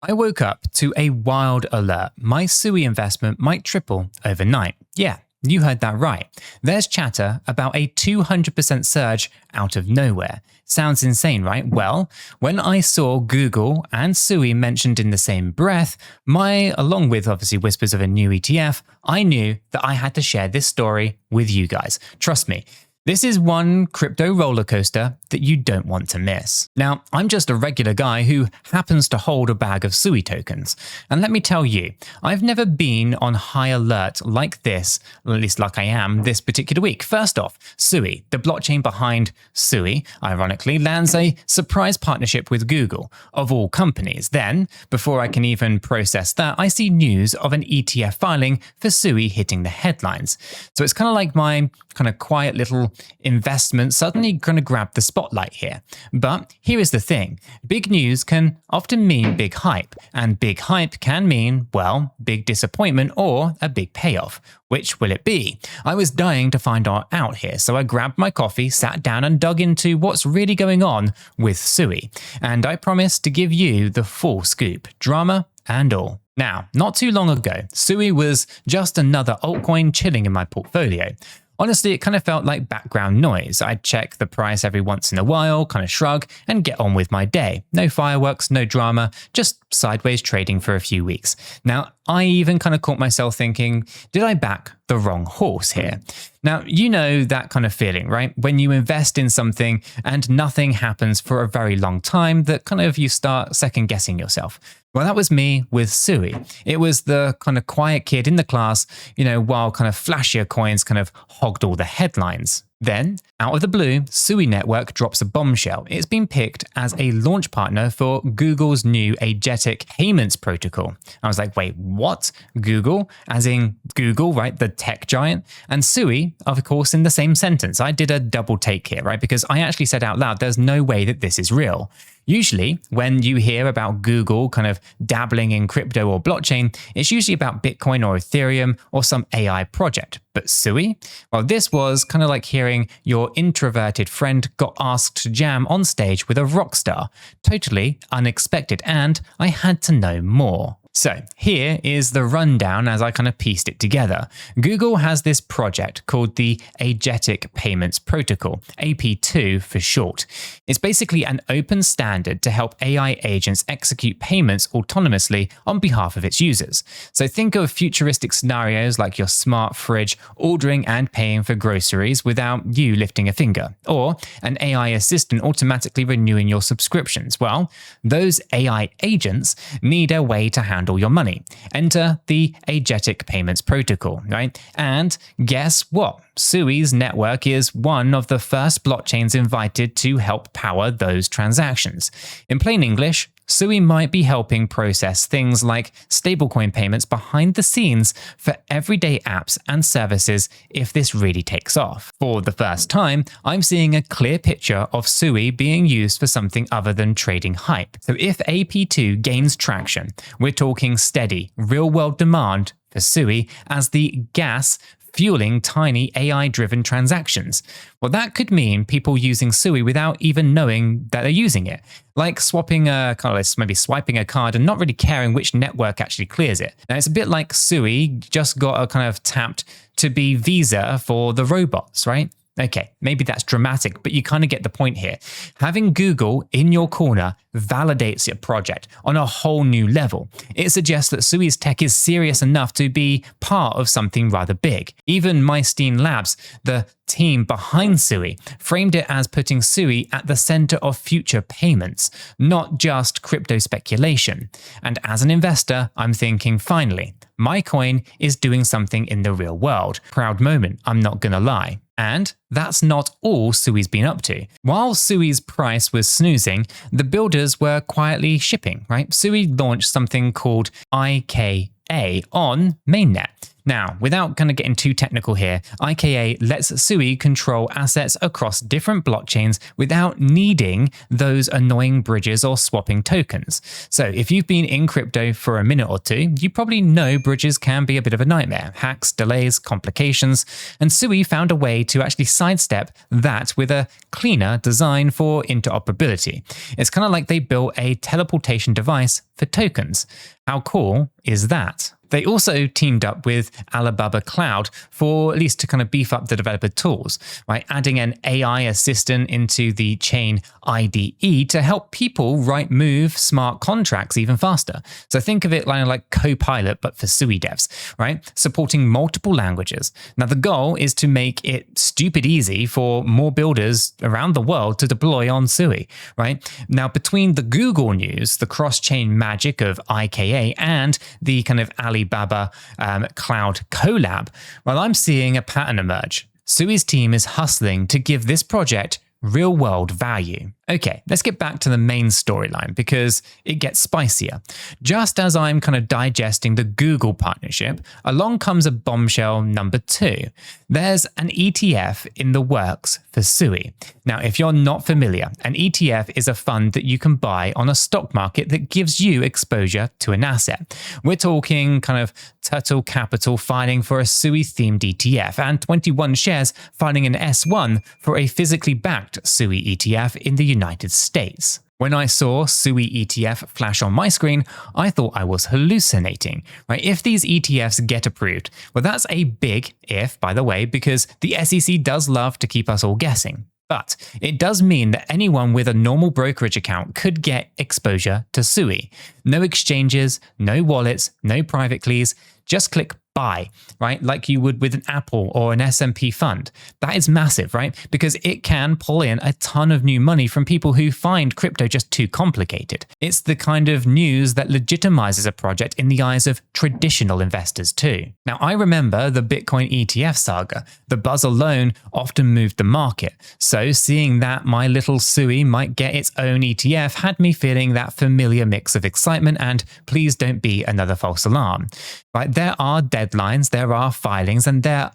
I woke up to a wild alert. My Sui investment might triple overnight. Yeah, you heard that right. There's chatter about a 200% surge out of nowhere. Sounds insane, right? Well, when I saw Google and Sui mentioned in the same breath, along with obviously whispers of a new ETF, I knew that I had to share this story with you guys. Trust me. This is one crypto roller coaster that you don't want to miss. Now, I'm just a regular guy who happens to hold a bag of Sui tokens. And let me tell you, I've never been on high alert like this, at least like I am this particular week. First off, Sui, the blockchain behind Sui, ironically, lands a surprise partnership with Google, of all companies. Then, before I can even process that, I see news of an ETF filing for Sui hitting the headlines. So it's kind of like my quiet little investment suddenly going to grab the spotlight here. But here is the thing. Big news can often mean big hype, and big hype can mean, well, big disappointment or a big payoff. Which will it be? I was dying to find out here, so I grabbed my coffee, sat down and dug into what's really going on with Sui. And I promised to give you the full scoop, drama and all. Now, not too long ago, Sui was just another altcoin chilling in my portfolio. Honestly, it kind of felt like background noise. I'd check the price every once in a while, kind of shrug, and get on with my day. No fireworks, no drama, just sideways trading for a few weeks. Now, I even kind of caught myself thinking, did I back the wrong horse here? Now, you know that kind of feeling, right? When you invest in something and nothing happens for a very long time, that kind of you start second guessing yourself. Well, that was me with Sui. It was the kind of quiet kid in the class, while kind of flashier coins kind of hogged all the headlines. Then, out of the blue, Sui Network drops a bombshell. It's been picked as a launch partner for Google's new Agentic payments protocol. I was like, wait, what? Google? As in Google, right? The tech giant? And Sui, of course, in the same sentence. I did a double take here, right? Because I actually said out loud, there's no way that this is real. Usually, when you hear about Google kind of dabbling in crypto or blockchain, it's usually about Bitcoin or Ethereum or some AI project. But Sui? Well, this was kind of like hearing your introverted friend got asked to jam on stage with a rock star. Totally unexpected, and I had to know more. So here is the rundown as I kind of pieced it together. Google has this project called the Agentic Payments Protocol, AP2 for short. It's basically an open standard to help AI agents execute payments autonomously on behalf of its users. So think of futuristic scenarios like your smart fridge ordering and paying for groceries without you lifting a finger, or an AI assistant automatically renewing your subscriptions. Well, those AI agents need a way to handle your money. Enter the Agentic Payments Protocol, right? And guess what? Sui's network is one of the first blockchains invited to help power those transactions. In plain English, Sui might be helping process things like stablecoin payments behind the scenes for everyday apps and services if this really takes off. For the first time, I'm seeing a clear picture of Sui being used for something other than trading hype. So if AP2 gains traction, we're talking steady, real-world demand for Sui as the gas fueling tiny AI-driven transactions. Well, that could mean people using Sui without even knowing that they're using it. Like swiping a card and not really caring which network actually clears it. Now, it's a bit like Sui just got a kind of tapped to be Visa for the robots, right? Okay, maybe that's dramatic, but you kind of get the point here. Having Google in your corner validates your project on a whole new level. It suggests that Sui's tech is serious enough to be part of something rather big. Even Mystine Labs, the team behind Sui, framed it as putting Sui at the center of future payments, not just crypto speculation. And as an investor, I'm thinking, finally, my coin is doing something in the real world. Proud moment, I'm not gonna lie. And that's not all Sui's been up to. While Sui's price was snoozing, the builders were quietly shipping, right? Sui launched something called IKA on mainnet. Now, without kind of getting too technical here, IKA lets Sui control assets across different blockchains without needing those annoying bridges or swapping tokens. So if you've been in crypto for a minute or two, you probably know bridges can be a bit of a nightmare. Hacks, delays, complications, and Sui found a way to actually sidestep that with a cleaner design for interoperability. It's kind of like they built a teleportation device for tokens. How cool is that? They also teamed up with Alibaba Cloud for at least to kind of beef up the developer tools, right? Adding an AI assistant into the chain IDE to help people move smart contracts even faster. So think of it like Copilot, but for Sui devs, right? Supporting multiple languages. Now, the goal is to make it stupid easy for more builders around the world to deploy on Sui, right? Now, between the Google news, the cross-chain magic of IKA, and the kind of Alibaba Cloud collab, well, I'm seeing a pattern emerge. Sui's team is hustling to give this project real-world value. Okay, let's get back to the main storyline because it gets spicier. Just as I'm kind of digesting the Google partnership, along comes a bombshell number 2. There's an ETF in the works for Sui. Now, if you're not familiar, an ETF is a fund that you can buy on a stock market that gives you exposure to an asset. We're talking kind of Turtle Capital filing for a Sui-themed ETF and 21 Shares filing an S1 for a physically backed Sui ETF in the United States. When I saw Sui ETF flash on my screen, I thought I was hallucinating, right? If these ETFs get approved, well, that's a big if, by the way, because the SEC does love to keep us all guessing. But it does mean that anyone with a normal brokerage account could get exposure to Sui. No exchanges, no wallets, no private keys, just click buy, right? Like you would with an Apple or an S&P fund. That is massive, right? Because it can pull in a ton of new money from people who find crypto just too complicated. It's the kind of news that legitimizes a project in the eyes of traditional investors too. Now, I remember the Bitcoin ETF saga. The buzz alone often moved the market. So seeing that my little Sui might get its own ETF had me feeling that familiar mix of excitement and please don't be another false alarm. Right? There are deadlines, there are filings, and there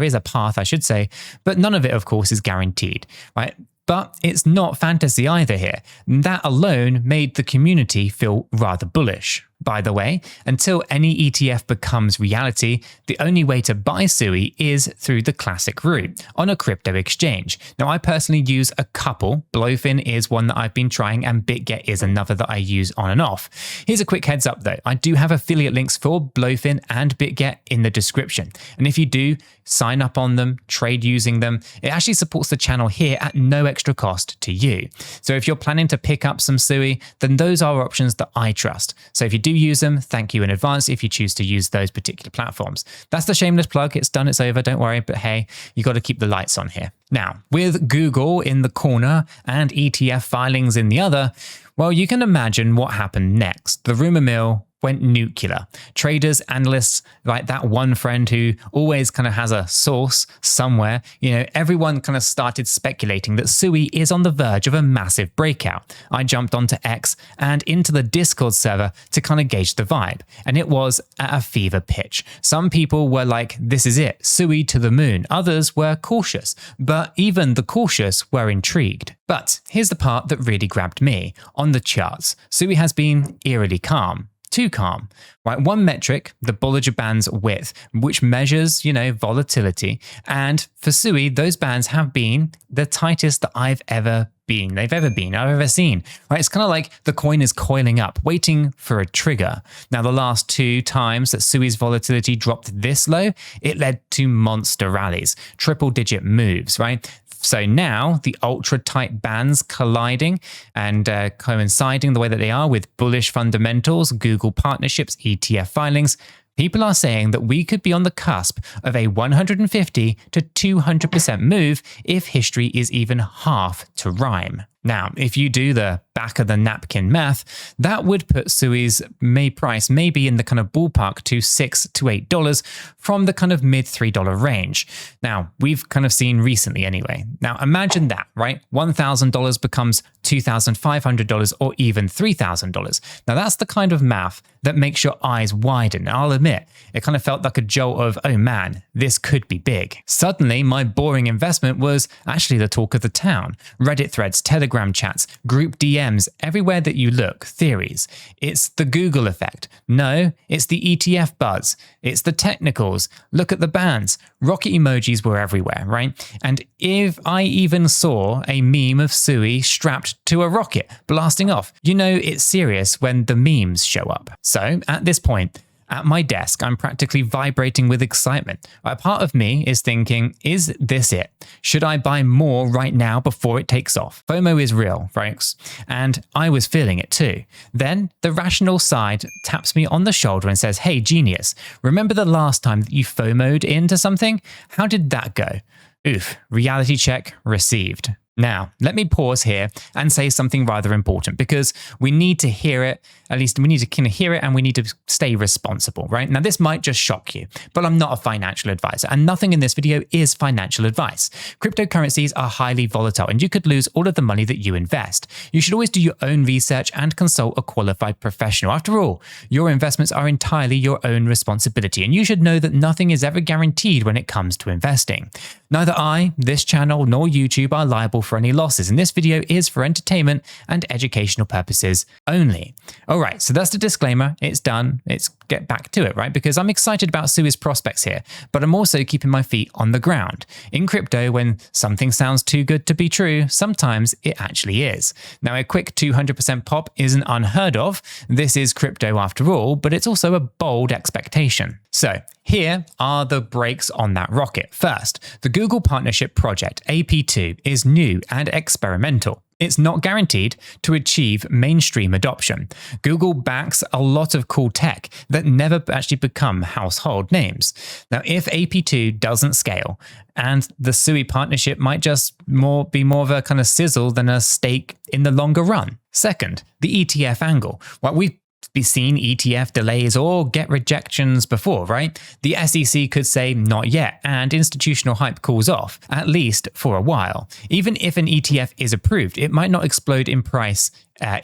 is a path, I should say, but none of it, of course, is guaranteed, right? But it's not fantasy either here. That alone made the community feel rather bullish. By the way, until any ETF becomes reality, the only way to buy Sui is through the classic route, on a crypto exchange. Now, I personally use a couple. Blowfin is one that I've been trying, and BitGet is another that I use on and off. Here's a quick heads up though. I do have affiliate links for Blowfin and BitGet in the description. And if you do, sign up on them, trade using them. It actually supports the channel here at no extra cost to you. So if you're planning to pick up some Sui, then those are options that I trust. So if you do use them, thank you in advance if you choose to use those particular platforms. That's the shameless plug. It's done, it's over, don't worry, but hey, you got to keep the lights on here. Now, with Google in the corner and ETF filings in the other, well, you can imagine what happened next. The rumor mill went nuclear. Traders, analysts, like that one friend who always kind of has a source somewhere, everyone kind of started speculating that Sui is on the verge of a massive breakout. I jumped onto X and into the Discord server to kind of gauge the vibe, and it was at a fever pitch. Some people were like, this is it, Sui to the moon. Others were cautious, but even the cautious were intrigued. But here's the part that really grabbed me. On the charts, Sui has been eerily calm. Too calm, right? One metric, the Bollinger Band's width, which measures, volatility. And for Sui, those bands have been the tightest that I've ever seen, right? It's kind of like the coin is coiling up, waiting for a trigger. Now, the last 2 times that Sui's volatility dropped this low, it led to monster rallies, triple-digit moves, right? So now the ultra tight bands colliding and coinciding the way that they are with bullish fundamentals, Google partnerships, ETF filings, people are saying that we could be on the cusp of a 150 to 200% move if history is even half to rhyme. Now, if you do the back of the napkin math, that would put Sui's May price maybe in the kind of ballpark to $6 to $8 from the kind of mid $3 range. Now, we've kind of seen recently anyway. Now, imagine that, right? $1,000 becomes $2,500 or even $3,000. Now, that's the kind of math that makes your eyes widen. I'll admit, it kind of felt like a jolt of, oh man, this could be big. Suddenly, my boring investment was actually the talk of the town. Reddit threads, Telegram chats, group DMs, everywhere that you look, theories. It's the Google effect. No, it's the ETF buzz. It's the technicals. Look at the bands. Rocket emojis were everywhere, right? And if I even saw a meme of Sui strapped to a rocket blasting off, you know it's serious when the memes show up. So at this point, at my desk, I'm practically vibrating with excitement. A part of me is thinking, is this it? Should I buy more right now before it takes off? FOMO is real, folks, and I was feeling it too. Then the rational side taps me on the shoulder and says, hey, genius, remember the last time that you FOMO'd into something? How did that go? Oof, reality check received. Now, let me pause here and say something rather important because we need to hear it, at least we need to kind of hear it and we need to stay responsible, right? Now, this might just shock you, but I'm not a financial advisor and nothing in this video is financial advice. Cryptocurrencies are highly volatile and you could lose all of the money that you invest. You should always do your own research and consult a qualified professional. After all, your investments are entirely your own responsibility and you should know that nothing is ever guaranteed when it comes to investing. Neither I, this channel, nor YouTube are liable for any losses, and this video is for entertainment and educational purposes only. Alright, so that's the disclaimer, it's done, let's get back to it, right? Because I'm excited about Sui's prospects here, but I'm also keeping my feet on the ground. In crypto, when something sounds too good to be true, sometimes it actually is. Now, a quick 200% pop isn't unheard of, this is crypto after all, but it's also a bold expectation. So, here are the brakes on that rocket. First, the Google Partnership Project, AP2, is new and experimental. It's not guaranteed to achieve mainstream adoption. Google backs a lot of cool tech that never actually become household names. Now, if AP2 doesn't scale, and the Sui partnership might just be more of a kind of sizzle than a stake in the longer run. Second, the ETF angle. What we've seen ETF delays or get rejections before, right? The SEC could say not yet, and institutional hype cools off, at least for a while. Even if an ETF is approved, it might not explode in price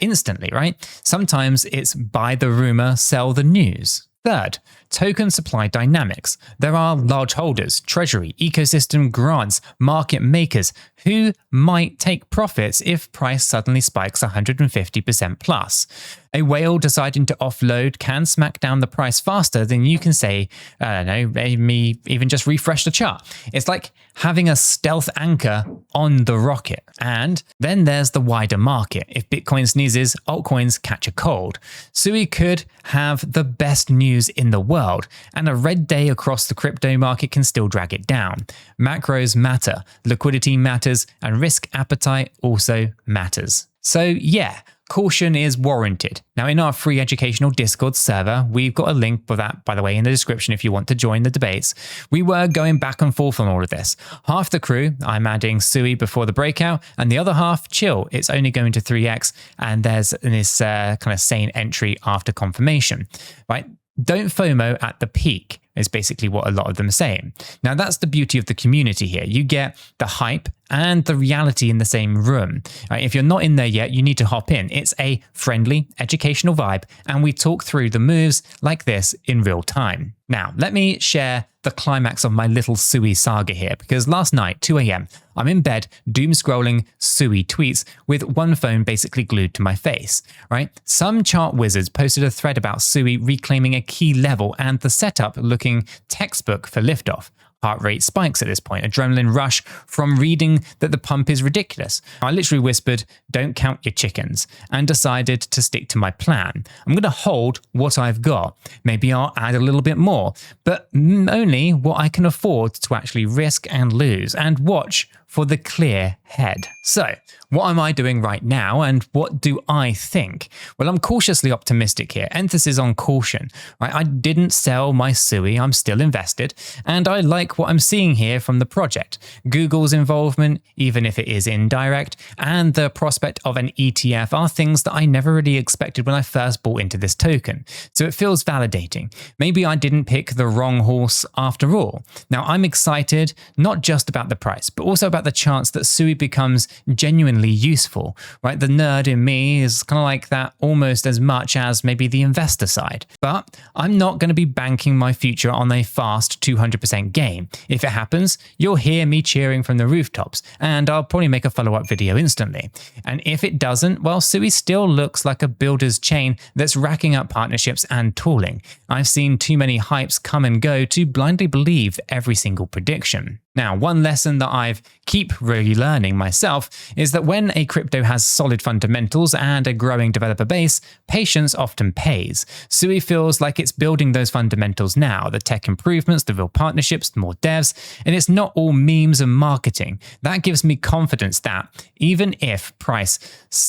instantly, right? Sometimes it's buy the rumor, sell the news. Third, token supply dynamics. There are large holders, treasury, ecosystem grants, market makers who might take profits if price suddenly spikes 150% plus. A whale deciding to offload can smack down the price faster than you can say, I don't know, maybe even just refresh the chart. It's like having a stealth anchor on the rocket. And then there's the wider market. If Bitcoin sneezes, altcoins catch a cold. Sui could have the best news in the world, and a red day across the crypto market can still drag it down. Macros matter, liquidity matters, and risk appetite also matters. So yeah, caution is warranted. Now, in our free educational Discord server, we've got a link for that, by the way, in the description if you want to join the debates. We were going back and forth on all of this. Half the crew, I'm adding Sui before the breakout, and the other half, chill. It's only going to 3x, and there's this kind of sane entry after confirmation, right? Don't FOMO at the peak is basically what a lot of them are saying. Now, that's the beauty of the community here. You get the hype and the reality in the same room. If you're not in there yet, you need to hop in. It's a friendly, educational vibe, and we talk through the moves like this in real time. Now, let me share the climax of my little Sui saga here, because last night, 2 a.m., I'm in bed, doom scrolling Sui tweets with one phone basically glued to my face, right? Some chart wizards posted a thread about Sui reclaiming a key level and the setup looking textbook for liftoff. Heart rate spikes at this point, adrenaline rush from reading that the pump is ridiculous. I literally whispered, don't count your chickens, and decided to stick to my plan. I'm going to hold what I've got. Maybe I'll add a little bit more, but only what I can afford to actually risk and lose, and watch for the clear head. So, what am I doing right now and what do I think? Well, I'm cautiously optimistic here, emphasis on caution. Right? I didn't sell my Sui, I'm still invested, and I like what I'm seeing here from the project. Google's involvement, even if it is indirect, and the prospect of an ETF are things that I never really expected when I first bought into this token. So it feels validating. Maybe I didn't pick the wrong horse after all. Now, I'm excited not just about the price, but also about the chance that Sui becomes genuinely useful, right? The nerd in me is kind of like that almost as much as maybe the investor side. But I'm not going to be banking my future on a fast 200% gain. If it happens, you'll hear me cheering from the rooftops, and I'll probably make a follow-up video instantly. And if it doesn't, well, Sui still looks like a builder's chain that's racking up partnerships and tooling. I've seen too many hypes come and go to blindly believe every single prediction. Now, one lesson that I've keep relearning myself is that when a crypto has solid fundamentals and a growing developer base, patience often pays. Sui feels like it's building those fundamentals now, the tech improvements, the real partnerships, the more devs, and it's not all memes and marketing. That gives me confidence that even if price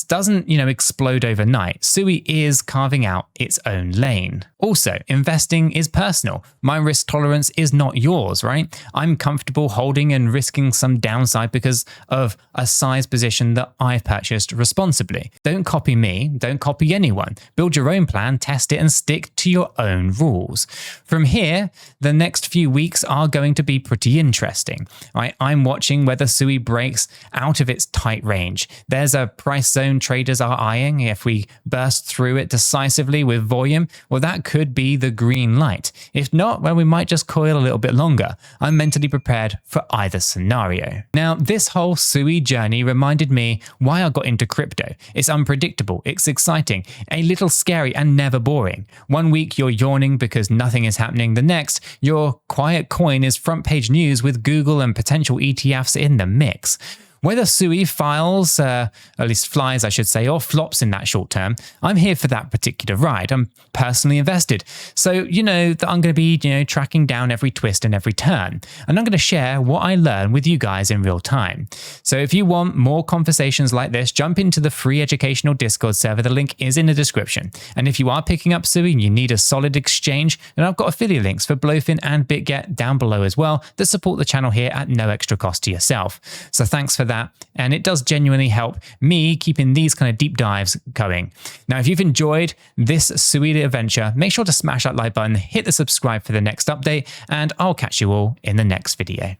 doesn't, explode overnight, Sui is carving out its own lane. Also, investing is personal. My risk tolerance is not yours, right? I'm comfortable holding and risking some downside because of a size position that I've purchased responsibly. Don't copy me, don't copy anyone. Build your own plan, test it, and stick to your own rules. From here, the next few weeks are going to be pretty interesting. Right? I'm watching whether Sui breaks out of its tight range. There's a price zone traders are eyeing. If we burst through it decisively with volume, well, that could be the green light. If not, well, we might just coil a little bit longer. I'm mentally prepared for either scenario. Now, this whole Sui journey reminded me why I got into crypto. It's unpredictable, it's exciting, a little scary, and never boring. One week you're yawning because nothing is happening. The next, your quiet coin is front page news with Google and potential ETFs in the mix. Whether Sui flies, I should say, or flops in that short term, I'm here for that particular ride. I'm personally invested. So you know that I'm going to be, tracking down every twist and every turn. And I'm going to share what I learn with you guys in real time. So if you want more conversations like this, jump into the free educational Discord server. The link is in the description. And if you are picking up Sui and you need a solid exchange, then I've got affiliate links for Blowfin and BitGet down below as well that support the channel here at no extra cost to yourself. So thanks for that. And it does genuinely help me keeping these kind of deep dives going. Now, if you've enjoyed this Sui adventure, make sure to smash that like button, hit the subscribe for the next update, and I'll catch you all in the next video.